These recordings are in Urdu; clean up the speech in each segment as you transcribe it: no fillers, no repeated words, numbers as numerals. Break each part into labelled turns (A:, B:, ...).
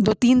A: 2-3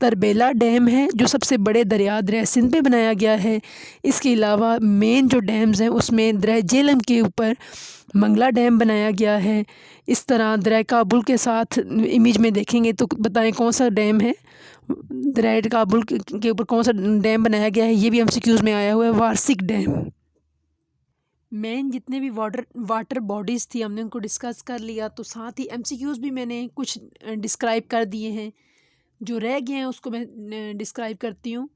A: تربیلا ڈیم ہے جو سب سے بڑے دریا سندھ پہ بنایا گیا ہے۔ اس کے علاوہ مین جو ڈیمز ہیں اس میں دریا جہلم کے اوپر منگلا ڈیم بنایا گیا ہے۔ اس طرح دریا کابل کے ساتھ امیج میں دیکھیں گے تو بتائیں کون سا ڈیم ہے، دریا کابل کے اوپر کون سا ڈیم بنایا گیا ہے، یہ بھی MCQs میں آیا ہوا ہے، وارسک ڈیم۔ مین جتنے بھی واٹر باڈیز تھی ہم نے ان کو ڈسکس کر لیا، تو ساتھ ہی MCQs بھی میں نے کچھ ڈسکرائب کر دیے ہیں، جو رہ گئے ہیں اس کو میں ڈسکرائب کرتی ہوں۔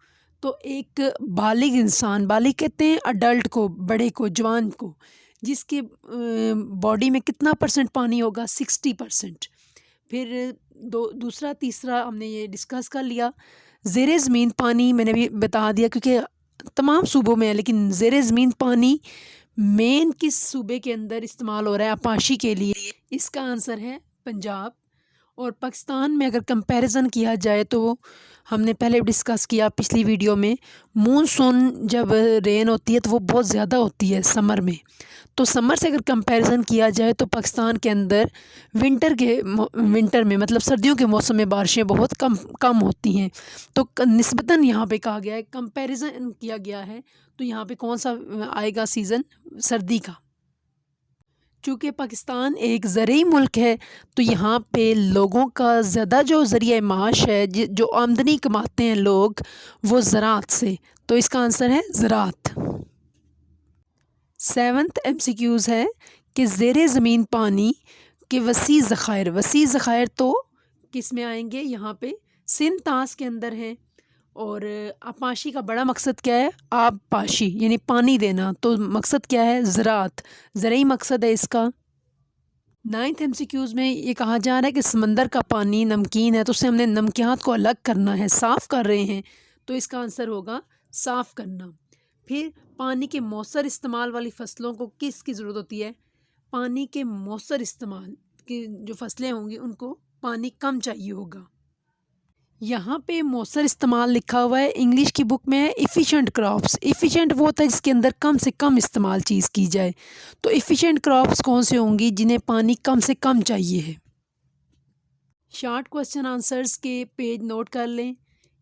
A: تو ایک بالغ انسان، بالغ کہتے ہیں اڈلٹ کو، بڑے کو، جوان کو، جس کے باڈی میں کتنا پرسنٹ پانی ہوگا، 60%۔ پھر دوسرا تیسرا ہم نے یہ ڈسکس کر لیا۔ زیر زمین پانی میں نے بھی بتا دیا کیونکہ تمام صوبوں میں ہے، لیکن زیر زمین پانی مین کس صوبے کے اندر استعمال ہو رہا ہے آپاشی کے لیے، اس کا آنسر ہے پنجاب۔ اور پاکستان میں اگر کمپیریزن کیا جائے تو ہم نے پہلے ڈسکس کیا پچھلی ویڈیو میں، مونسون جب رین ہوتی ہے تو وہ بہت زیادہ ہوتی ہے سمر میں، تو سمر سے اگر کمپیریزن کیا جائے تو پاکستان کے اندر ونٹر میں مطلب سردیوں کے موسم میں بارشیں بہت کم ہوتی ہیں، تو نسبتاً یہاں پہ کہا گیا ہے، کمپیریزن کیا گیا ہے، تو یہاں پہ کون سا آئے گا سیزن، سردی کا۔ چونکہ پاکستان ایک زرعی ملک ہے تو یہاں پہ لوگوں کا زیادہ جو ذریعہ معاش ہے، جو آمدنی کماتے ہیں لوگ، وہ زراعت سے، تو اس کا آنسر ہے زراعت۔ 7th MCQs ہے کہ زیر زمین پانی کے وسیع ذخائر تو کس میں آئیں گے، یہاں پہ سندھ طاس کے اندر ہیں۔ اور آبپاشی کا بڑا مقصد کیا ہے، آب پاشی یعنی پانی دینا، تو مقصد کیا ہے، زراعت، زرعی مقصد ہے اس کا۔ 9th MCQs میں یہ کہا جا رہا ہے کہ سمندر کا پانی نمکین ہے، تو اس سے ہم نے نمکیات کو الگ کرنا ہے، صاف کر رہے ہیں، تو اس کا آنسر ہوگا صاف کرنا۔ پھر پانی کے مؤثر استعمال والی فصلوں کو کس کی ضرورت ہوتی ہے، پانی کے مؤثر استعمال کی جو فصلیں ہوں گی ان کو پانی کم چاہیے ہوگا۔ یہاں پہ مؤثر استعمال لکھا ہوا ہے، انگلش کی بک میں ہے ایفیشینٹ کراپس۔ ایفیشینٹ وہ ہوتا ہے جس کے اندر کم سے کم استعمال چیز کی جائے، تو ایفیشینٹ کراپس کون سے ہوں گی جنہیں پانی کم سے کم چاہیے ہے۔ شارٹ کوسچن آنسرز کے پیج نوٹ کر لیں،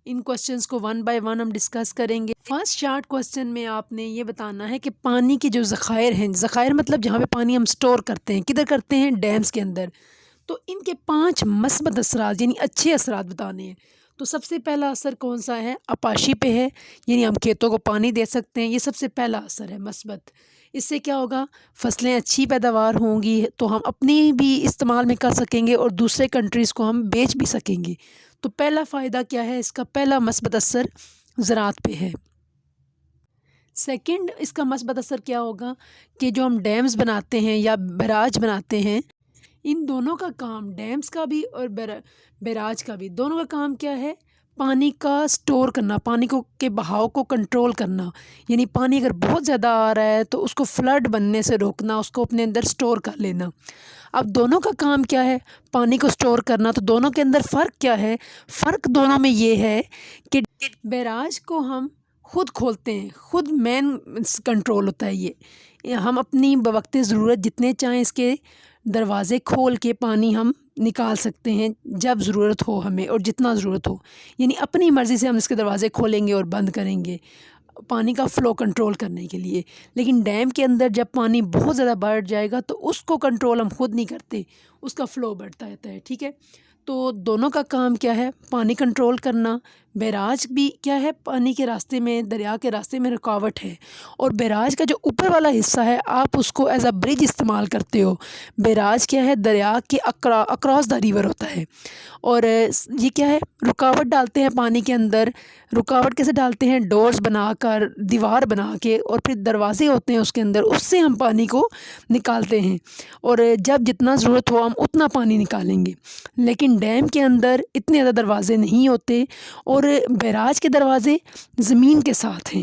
A: ان کوسچنز کو 1 by 1 ہم ڈسکس کریں گے۔ فرسٹ شارٹ کوسچن میں آپ نے یہ بتانا ہے کہ پانی کے جو ذخائر ہیں، ذخائر مطلب جہاں پہ پانی ہم سٹور کرتے ہیں، کدھر کرتے ہیں، ڈیمز کے اندر، تو ان کے 5 مثبت اثرات یعنی اچھے اثرات بتانے ہیں۔ تو سب سے پہلا اثر کون سا ہے، آبپاشی پہ ہے، یعنی ہم کھیتوں کو پانی دے سکتے ہیں، یہ سب سے پہلا اثر ہے مثبت۔ اس سے کیا ہوگا، فصلیں اچھی پیداوار ہوں گی تو ہم اپنی بھی استعمال میں کر سکیں گے اور دوسرے کنٹریز کو ہم بیچ بھی سکیں گے۔ تو پہلا فائدہ کیا ہے، اس کا پہلا مثبت اثر زراعت پہ ہے۔ سیکنڈ اس کا مثبت اثر کیا ہوگا کہ جو ہم ڈیمز بناتے ہیں یا بیراج بناتے ہیں، ان دونوں کا کام، ڈیمز کا بھی اور بیراج کا بھی، دونوں کا کام کیا ہے، پانی کا سٹور کرنا، پانی کے بہاؤ کو کنٹرول کرنا، یعنی پانی اگر بہت زیادہ آ رہا ہے تو اس کو فلڈ بننے سے روکنا، اس کو اپنے اندر سٹور کر لینا۔ اب دونوں کا کام کیا ہے، پانی کو سٹور کرنا، تو دونوں کے اندر فرق کیا ہے، فرق دونوں میں یہ ہے کہ بیراج کو ہم خود کھولتے ہیں، خود مین کنٹرول ہوتا ہے، یہ ہم اپنی بوقت ضرورت جتنے چاہیں اس کے دروازے کھول کے پانی ہم نکال سکتے ہیں جب ضرورت ہو ہمیں اور جتنا ضرورت ہو، یعنی اپنی مرضی سے ہم اس کے دروازے کھولیں گے اور بند کریں گے پانی کا فلو کنٹرول کرنے کے لیے۔ لیکن ڈیم کے اندر جب پانی بہت زیادہ بڑھ جائے گا تو اس کو کنٹرول ہم خود نہیں کرتے، اس کا فلو بڑھتا رہتا ہے، ٹھیک ہے۔ تو دونوں کا کام کیا ہے، پانی کنٹرول کرنا۔ بیراج بھی کیا ہے، پانی کے راستے میں، دریا کے راستے میں رکاوٹ ہے، اور بیراج کا جو اوپر والا حصہ ہے آپ اس کو ایز اے برج استعمال کرتے ہو۔ بیراج کیا ہے، دریا کے اکراس دا ریور ہوتا ہے، اور یہ کیا ہے، رکاوٹ ڈالتے ہیں پانی کے اندر۔ رکاوٹ کیسے ڈالتے ہیں، ڈورز بنا کر، دیوار بنا کے، اور پھر دروازے ہوتے ہیں اس کے اندر، اس سے ہم پانی کو نکالتے ہیں، اور جب جتنا ضرورت ہو ہم اتنا پانی نکالیں گے۔ لیکن ڈیم کے اندر اتنے زیادہ دروازے نہیں ہوتے، اور بیراج کے دروازے زمین کے ساتھ ہیں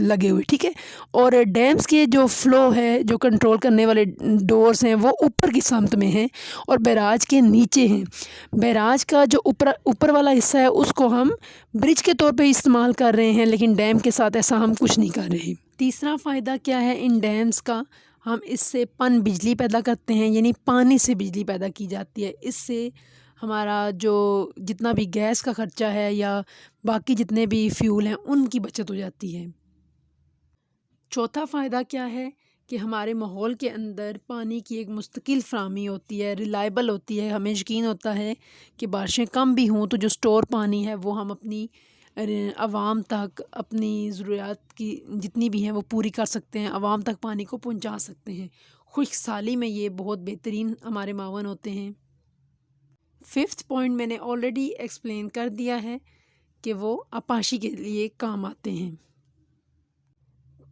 A: لگے ہوئے، ٹھیک ہے۔ اور ڈیمز کے جو فلو ہے، جو کنٹرول کرنے والے ڈورز ہیں، وہ اوپر کی سمت میں ہیں اور بیراج کے نیچے ہیں۔ بیراج کا جو اوپر والا حصہ ہے اس کو ہم برج کے طور پہ استعمال کر رہے ہیں، لیکن ڈیم کے ساتھ ایسا ہم کچھ نہیں کر رہے۔ تیسرا فائدہ کیا ہے ان ڈیمز کا، ہم اس سے پن بجلی پیدا کرتے ہیں، یعنی پانی سے بجلی پیدا کی جاتی ہے، اس سے ہمارا جو جتنا بھی گیس کا خرچہ ہے یا باقی جتنے بھی فیول ہیں ان کی بچت ہو جاتی ہے۔ چوتھا فائدہ کیا ہے کہ ہمارے ماحول کے اندر پانی کی ایک مستقل فراہمی ہوتی ہے، ریلائبل ہوتی ہے۔ ہمیں یقین ہوتا ہے کہ بارشیں کم بھی ہوں تو جو اسٹور پانی ہے وہ ہم اپنی عوام تک اپنی ضروریات کی جتنی بھی ہیں وہ پوری کر سکتے ہیں، عوام تک پانی کو پہنچا سکتے ہیں۔ خشک سالی میں یہ بہت بہترین ہمارے معاون ہوتے ہیں۔ ففتھ پوائنٹ میں نے آلریڈی ایکسپلین کر دیا ہے کہ وہ آبپاشی کے لیے کام آتے ہیں۔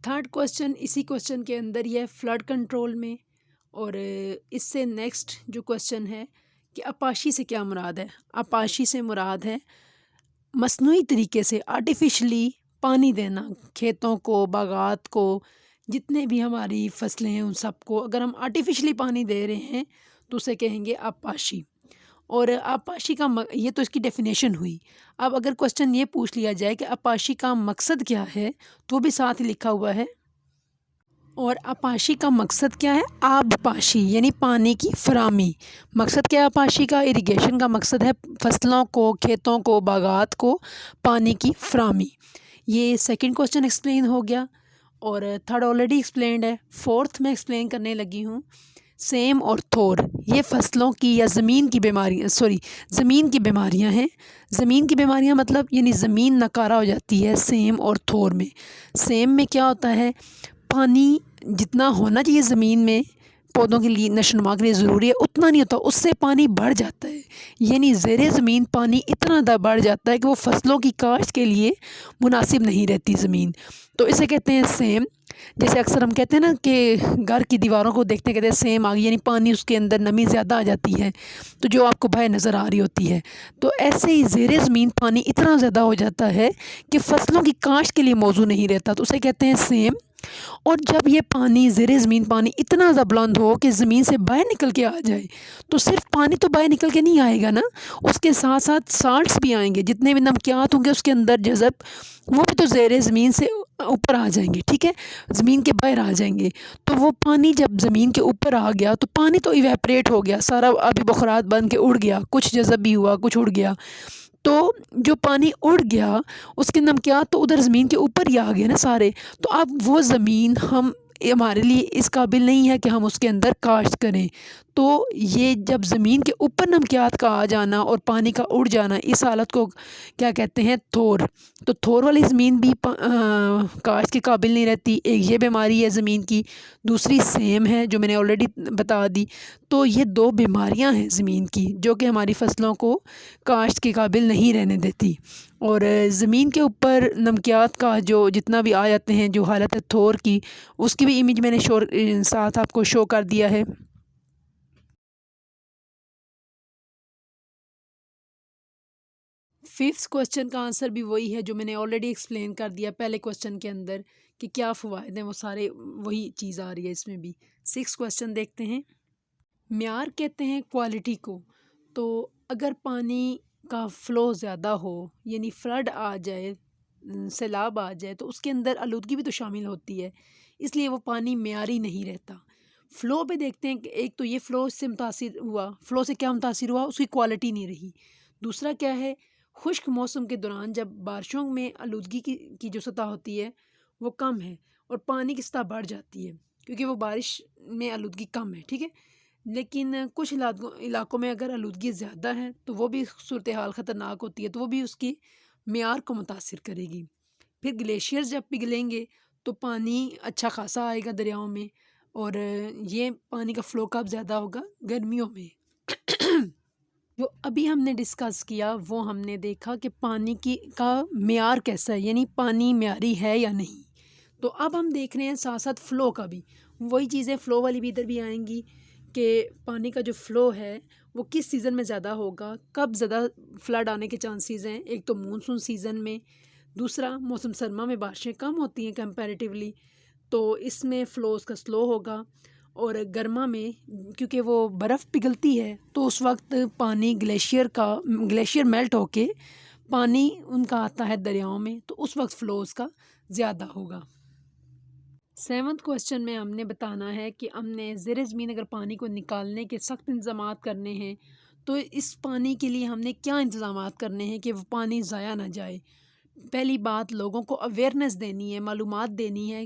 A: تھرڈ کوسچن اسی کوسچن کے اندر ہی ہے فلڈ کنٹرول میں، اور اس سے نیکسٹ جو کوسچن ہے کہ آبپاشی سے کیا مراد ہے۔ آبپاشی سے مراد ہے مصنوعی طریقے سے آرٹیفیشلی پانی دینا کھیتوں کو، باغات کو، جتنے بھی ہماری فصلیں ہیں ان سب کو اگر ہم آرٹیفیشلی پانی دے رہے ہیں تو اسے کہیں گے آبپاشی۔ اور آبپاشی کا یہ تو اس کی ڈیفینیشن ہوئی۔ اب اگر کوسچن یہ پوچھ لیا جائے کہ آبپاشی کا مقصد کیا ہے تو وہ بھی ساتھ ہی لکھا ہوا ہے۔ اور آبپاشی کا مقصد کیا ہے؟ آبپاشی یعنی پانی کی فراہمی۔ مقصد کیا ہے آبپاشی کا؟ اریگیشن کا مقصد ہے فصلوں کو، کھیتوں کو، باغات کو پانی کی فراہمی۔ یہ سیکنڈ کوسچن ایکسپلین ہو گیا، اور تھرڈ آلریڈی ایکسپلینڈ ہے۔ فورتھ میں ایکسپلین کرنے لگی ہوں سیم اور تھور، یہ فصلوں کی یا زمین کی زمین کی بیماریاں ہیں۔ زمین کی بیماریاں مطلب یعنی زمین ناکارہ ہو جاتی ہے سیم اور تھور میں۔ سیم میں کیا ہوتا ہے؟ پانی جتنا ہونا چاہیے زمین میں پودوں کے لیے نشو و نما کے لیے ضروری ہے اتنا نہیں ہوتا، اس سے پانی بڑھ جاتا ہے، یعنی زیر زمین پانی اتنا زیادہ بڑھ جاتا ہے کہ وہ فصلوں کی کاشت کے لیے مناسب نہیں رہتی زمین، تو اسے کہتے ہیں سیم۔ جیسے اکثر ہم کہتے ہیں نا کہ گھر کی دیواروں کو دیکھتے کہتے ہیں سیم آ گئی، یعنی پانی اس کے اندر نمی زیادہ آ جاتی ہے تو جو آپ کو بھائی نظر آ رہی ہوتی ہے، تو ایسے ہی زیر زمین پانی اتنا زیادہ ہو جاتا ہے کہ فصلوں کی کاشت کے لیے موزوں نہیں رہتا، تو اسے کہتے ہیں سیم۔ اور جب یہ پانی زیر زمین پانی اتنا زیادہ بلند ہو کہ زمین سے باہر نکل کے آ جائے، تو صرف پانی تو باہر نکل کے نہیں آئے گا نا، اس کے ساتھ ساتھ سالٹس بھی آئیں گے، جتنے بھی نمکیات ہوں گے اس کے اندر جذب، وہ بھی تو زیر زمین سے اوپر آ جائیں گے، ٹھیک ہے، زمین کے باہر آ جائیں گے۔ تو وہ پانی جب زمین کے اوپر آ گیا تو پانی تو ایویپریٹ ہو گیا، سارا آبی بخارات بن کے اڑ گیا، کچھ جذب بھی ہوا، کچھ اڑ گیا، تو جو پانی اڑ گیا اس کے نمکیات تو ادھر زمین کے اوپر ہی آ گئے نا سارے، تو اب وہ زمین ہمارے لیے اس قابل نہیں ہے کہ ہم اس کے اندر کاشت کریں۔ تو یہ جب زمین کے اوپر نمکیات کا آ جانا اور پانی کا اڑ جانا، اس حالت کو کیا کہتے ہیں؟ تھور۔ تو تھور والی زمین بھی کاشت کے قابل نہیں رہتی، ایک یہ بیماری ہے زمین کی، دوسری سیم ہے جو میں نے آلریڈی بتا دی۔ تو یہ دو بیماریاں ہیں زمین کی جو کہ ہماری فصلوں کو کاشت کے قابل نہیں رہنے دیتی۔ اور زمین کے اوپر نمکیات کا جو جتنا بھی آ جاتے ہیں جو حالت ہے تھور کی، اس کی بھی امیج میں نے ساتھ آپ کو شو کر دیا ہے۔ ففتھ کوسچن کا آنسر بھی وہی ہے جو میں نے آلریڈی ایکسپلین کر دیا پہلے کوسچن کے اندر کہ کیا فوائد ہیں، وہ سارے وہی چیز آ رہی ہے اس میں بھی۔ سکس کوسچن دیکھتے ہیں۔ معیار کہتے ہیں کوالٹی کو، تو اگر پانی کا فلو زیادہ ہو یعنی فلڈ آ جائے، سیلاب آ جائے، تو اس کے اندر آلودگی بھی تو شامل ہوتی ہے، اس لیے وہ پانی معیاری نہیں رہتا۔ فلو پہ دیکھتے ہیں کہ ایک تو یہ فلو سے متاثر ہوا، فلو سے کیا متاثر ہوا؟ اس کی کوالٹی نہیں رہی۔ دوسرا کیا ہے؟ خشک موسم کے دوران جب بارشوں میں آلودگی کی جو سطح ہوتی ہے وہ کم ہے اور پانی کی سطح بڑھ جاتی ہے کیونکہ وہ بارش میں آلودگی کم ہے، ٹھیک ہے، لیکن کچھ علاقوں میں اگر آلودگی زیادہ ہے تو وہ بھی صورتحال خطرناک ہوتی ہے، تو وہ بھی اس کی معیار کو متاثر کرے گی۔ پھر گلیشیئرز جب پگھلیں گے تو پانی اچھا خاصا آئے گا دریاؤں میں، اور یہ پانی کا فلو کب زیادہ ہوگا؟ گرمیوں میں۔ جو ابھی ہم نے ڈسکس کیا وہ ہم نے دیکھا کہ پانی کا معیار کیسا ہے، یعنی پانی معیاری ہے یا نہیں۔ تو اب ہم دیکھ رہے ہیں ساتھ ساتھ فلو کا بھی، وہی چیزیں فلو والی بھی ادھر بھی آئیں گی کہ پانی کا جو فلو ہے وہ کس سیزن میں زیادہ ہوگا، کب زیادہ فلڈ آنے کے چانسیز ہیں۔ ایک تو مونسون سیزن میں، دوسرا موسم سرما میں بارشیں کم ہوتی ہیں کمپیریٹیولی، تو اس میں فلو اس کا سلو ہوگا، اور گرما میں کیونکہ وہ برف پگھلتی ہے تو اس وقت پانی گلیشیئر میلٹ ہو کے پانی ان کا آتا ہے دریاؤں میں، تو اس وقت فلو اس کا زیادہ ہوگا۔ سیونتھ کوسچن میں ہم نے بتانا ہے کہ ہم نے زیر زمین اگر پانی کو نکالنے کے سخت انتظامات کرنے ہیں تو اس پانی کے لیے ہم نے کیا انتظامات کرنے ہیں کہ وہ پانی ضائع نہ جائے؟ پہلی بات لوگوں کو اویئرنیس دینی ہے، معلومات دینی ہے۔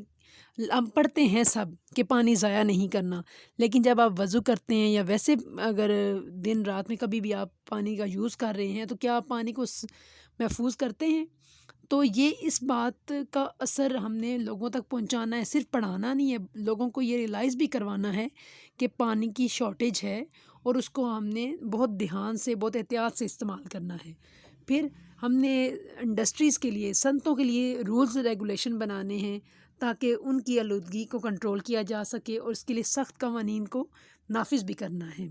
A: ہم پڑھتے ہیں سب کہ پانی ضائع نہیں کرنا، لیکن جب آپ وضو کرتے ہیں یا ویسے اگر دن رات میں کبھی بھی آپ پانی کا یوز کر رہے ہیں تو کیا آپ پانی کو محفوظ کرتے ہیں؟ تو یہ اس بات کا اثر ہم نے لوگوں تک پہنچانا ہے، صرف پڑھانا نہیں ہے، لوگوں کو یہ ریئلائز بھی کروانا ہے کہ پانی کی شارٹیج ہے اور اس کو ہم نے بہت دھیان سے، بہت احتیاط سے استعمال کرنا ہے۔ پھر ہم نے انڈسٹریز کے لیے، صنعتوں کے لیے رولز ریگولیشن بنانے ہیں تاکہ ان کی آلودگی کو کنٹرول کیا جا سکے، اور اس کے لیے سخت قوانین کو نافذ بھی کرنا ہے۔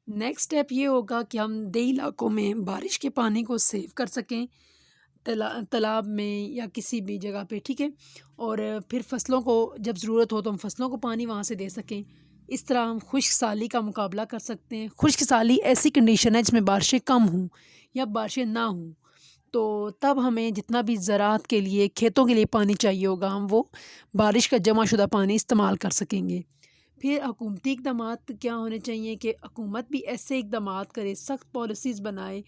A: نیکسٹ اسٹیپ یہ ہوگا کہ ہم دیہی علاقوں میں بارش کے پانی کو سیو کر سکیں، تالاب میں یا کسی بھی جگہ پہ، ٹھیک ہے، اور پھر فصلوں کو جب ضرورت ہو تو ہم فصلوں کو پانی وہاں سے دے سکیں۔ اس طرح ہم خشک سالی کا مقابلہ کر سکتے ہیں۔ خشک سالی ایسی کنڈیشن ہے جس میں بارشیں کم ہوں یا بارشیں نہ ہوں، تو تب ہمیں جتنا بھی زراعت کے لیے، کھیتوں کے لیے پانی چاہیے ہوگا، ہم وہ بارش کا جمع شدہ پانی استعمال کر سکیں گے۔ پھر حکومتی اقدامات کیا ہونے چاہیے کہ حکومت بھی ایسے اقدامات کرے، سخت پالیسیز بنائے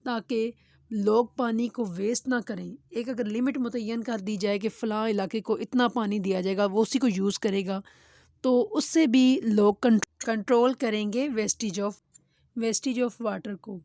A: تاکہ لوگ پانی کو ویسٹ نہ کریں۔ ایک اگر لمٹ متعین کر دی جائے کہ فلاں علاقے کو اتنا پانی دیا جائے گا، وہ اسی کو یوز کرے گا، تو اس سے بھی لوگ کنٹرول کریں گے ویسٹیج آف واٹر کو۔